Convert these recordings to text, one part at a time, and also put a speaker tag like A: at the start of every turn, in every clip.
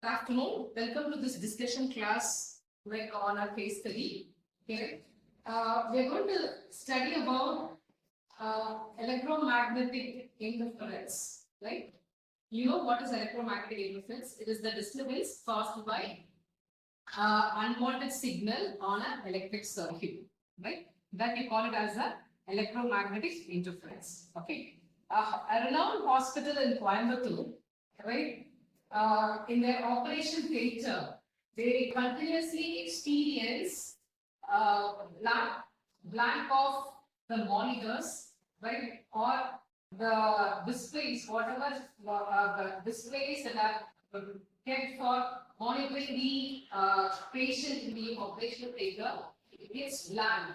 A: Good afternoon. Welcome to this discussion class on our case study. Okay. We are going to study about electromagnetic interference. Right? You know what is electromagnetic interference? It is the disturbance caused by unwanted signal on an electric circuit. Right? That we call it as a electromagnetic interference. Okay. A renowned hospital in Coimbatore, right? In their operation theatre, they continuously experience blank of the monitors, right, or the displays, whatever the displays that are kept for monitoring the patient in the operational theatre, it gets blank.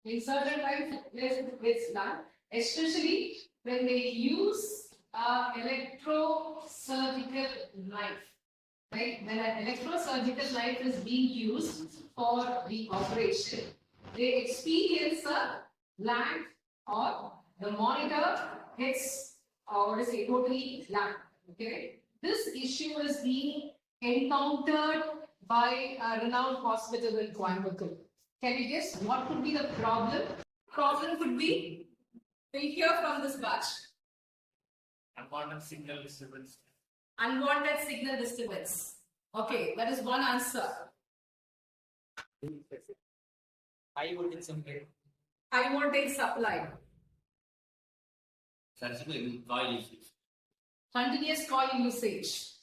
A: In certain times, it gets blank, especially when they use electrosurgical knife, right? When an electrosurgical knife is being used for the operation, they experience a blank or the monitor gets, totally blank. Okay, this issue is being encountered by a renowned hospital in Coimbatore. Can you guess what could be the problem? Problem could be, we'll hear from this batch.
B: Unwanted signal disturbance.
A: Unwanted signal disturbance. Okay, that is one answer.
B: High voltage supply.
A: High voltage supply.
B: Surgical coil usage.
A: Continuous coil usage.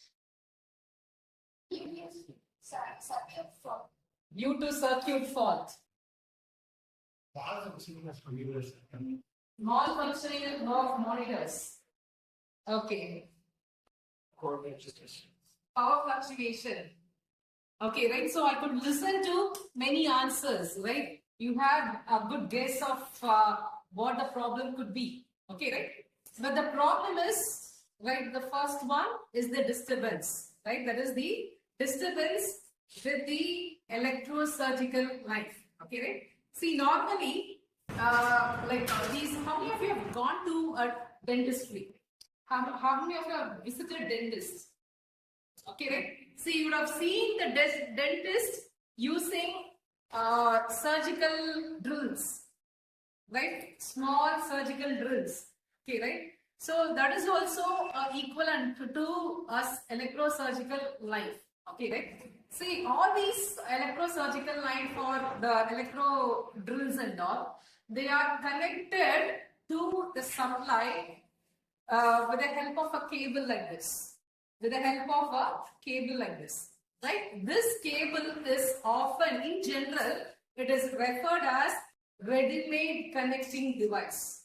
A: Due to circuit fault. Malfunctioning of monitors. Okay. Power fluctuation. Okay, right. So I could listen to many answers, right? You had a good guess of what the problem could be. Okay, right? But the problem is, right, the first one is the disturbance, right? That is the disturbance with the electrosurgical knife. Okay, right? See, normally, how many of you have gone to a dentistry? How many of you have visited dentists? Okay, right? See, you would have seen the dentist using surgical drills, right? Small surgical drills. Okay, right? So that is also equivalent to us electrosurgical knife. Okay, right? See, all these electrosurgical knife or the electro drills and all, they are connected to the supply with the help of a cable like this. With the help of a cable like this. Right? This cable is often, in general, it is referred as ready-made connecting device.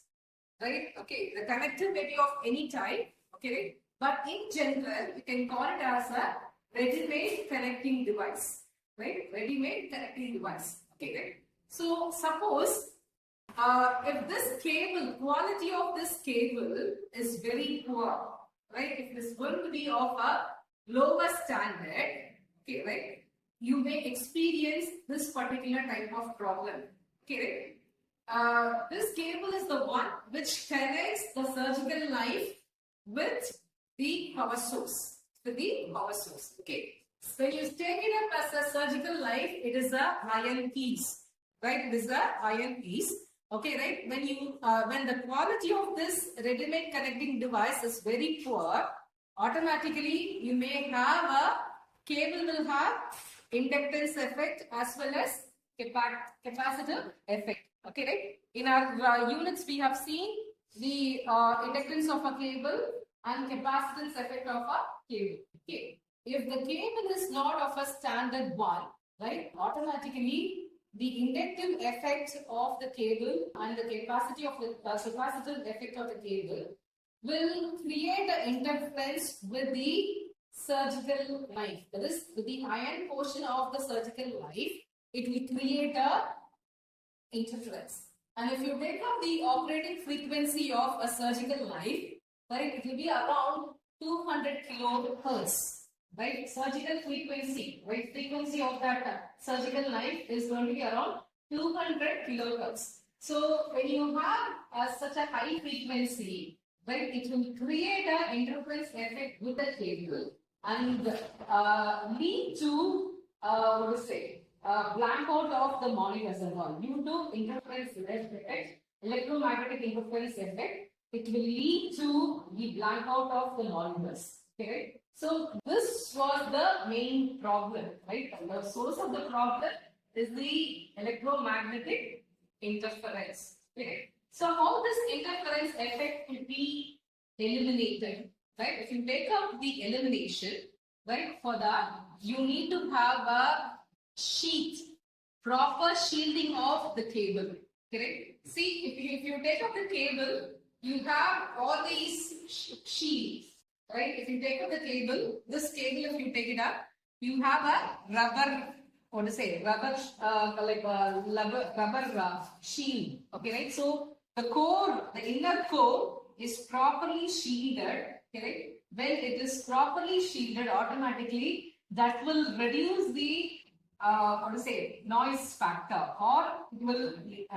A: Right? Okay, the connector may be of any type. Okay, but in general, you can call it as a ready-made connecting device. Right? Ready-made connecting device. Okay, right? So suppose if this cable, quality of this cable is very poor, right? If it is going to be of a lower standard, okay, right? You may experience this particular type of problem, okay, right? This cable is the one which connects the surgical knife with the power source, okay. So you take it up as a surgical knife, it is a iron piece, right? It is a iron piece. Okay, right? When the quality of this ready-made connecting device is very poor, automatically you may have a cable will have inductance effect as well as capacitor effect. Okay, right? In our units, we have seen the inductance of a cable and capacitance effect of a cable. Okay, if the cable is not of a standard one, right? Automatically the inductive effect of the cable and the capacity of the capacitive effect of the cable will create an interference with the surgical knife. That is, with the iron portion of the surgical knife, it will create a interference. And if you take up the operating frequency of a surgical knife, right, it will be around 200 kilohertz. Right, surgical frequency, right? Frequency of that surgical knife is going to be around 200 kilohertz. So when you have such a high frequency, right, it will create an interference effect with the cable. and lead to what to say blackout of the monitors and all due to interference effect, electromagnetic interference effect. It will lead to the blackout of the monitors. Okay, so this was the main problem, right? The source of the problem is the electromagnetic interference. Okay, so how this interference effect will be eliminated? Right? If you take out the elimination, right, for that, you need to have a sheet, proper shielding of the cable. Correct? See, if you take out the cable, you have all these shields. Right? If you take out the cable, this cable, if you take it up, you have a rubber, what to say, rubber, like a rubber shield. Okay, right? So the core, the inner core is properly shielded. Okay, when it is properly shielded, automatically that will reduce the what to say noise factor, or it will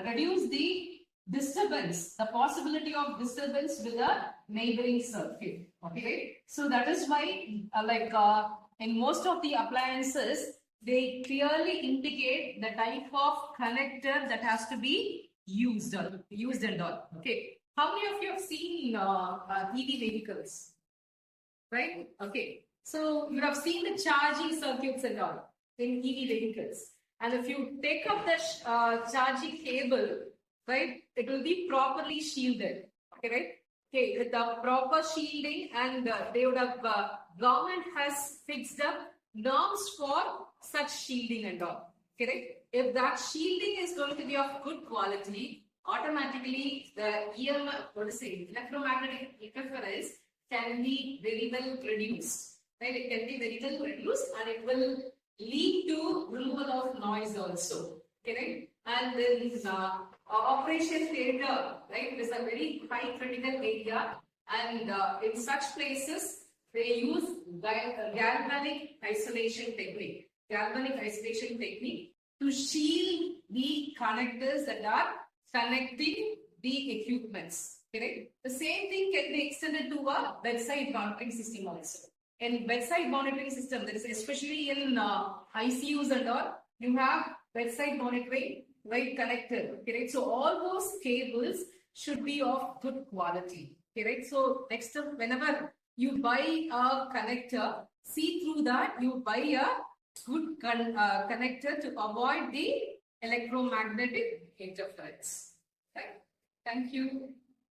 A: reduce the disturbance, the possibility of disturbance with the neighboring circuit. Okay, so that is why in most of the appliances they clearly indicate the type of connector that has to be used and all. Okay, how many of you have seen EV vehicles? Right? Okay. So you have seen the charging circuits and all in EV vehicles. And if you take up the charging cable, right, it will be properly shielded. Okay, right? Okay, with the proper shielding, and they would have, government has fixed up norms for such shielding and all. Okay, right? If that shielding is going to be of good quality, automatically the EMI, what to say, electromagnetic interference can be very well reduced. Right? It can be very well reduced, and it will lead to removal of noise also. Okay, right? And then operation theatre, right? It is a very high critical area, and in such places they use galvanic isolation technique. Galvanic isolation technique to shield the connectors that are connecting the equipments. Correct? The same thing can be extended to a bedside monitoring system also. In bedside monitoring system, that is especially in ICUs and all, you have bedside monitoring, right, connector. Correct? So all those cables should be of good quality. Correct? So next time, whenever you buy a connector, see through that you buy a good connector to avoid the electromagnetic interference. Right? Thank you.